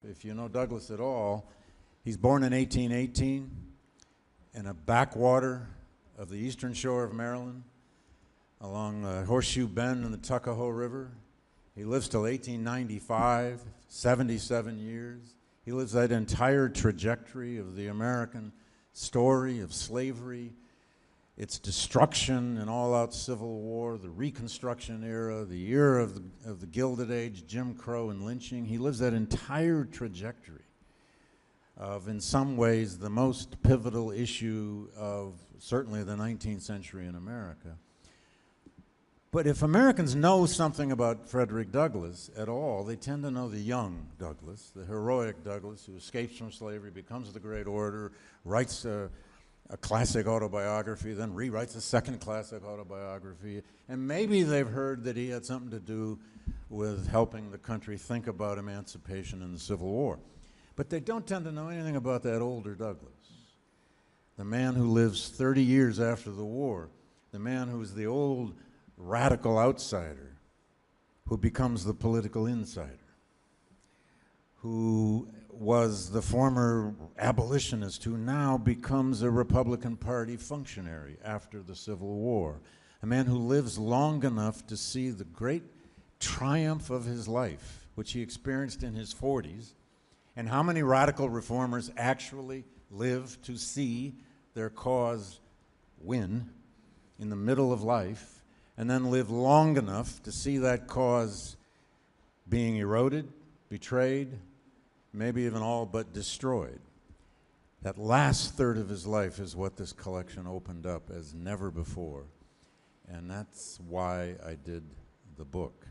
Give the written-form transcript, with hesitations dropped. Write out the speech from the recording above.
If you know Douglass at all, he's born in 1818 in a backwater of the eastern shore of Maryland, along Horseshoe Bend and the Tuckahoe River. He lives till 1895, 77 years. He lives that entire trajectory of the American story of slavery, its destruction and all-out Civil War, the Reconstruction era, the era of the Gilded Age, Jim Crow and lynching. He lives that entire trajectory of, in some ways, the most pivotal issue of certainly the 19th century in America. But if Americans know something about Frederick Douglass at all, they tend to know the young Douglass, the heroic Douglass who escapes from slavery, becomes the great orator, writes a classic autobiography, then rewrites a second classic autobiography, and maybe they've heard that he had something to do with helping the country think about emancipation in the Civil War. But they don't tend to know anything about that older Douglass, the man who lives 30 years after the war, the man who's the old radical outsider who becomes the political insider, who was the former abolitionist who now becomes a Republican Party functionary after the Civil War, a man who lives long enough to see the great triumph of his life, which he experienced in his 40s. And how many radical reformers actually live to see their cause win in the middle of life, and then live long enough to see that cause being eroded, betrayed, maybe even all but destroyed? That last third of his life is what this collection opened up as never before. And that's why I did the book.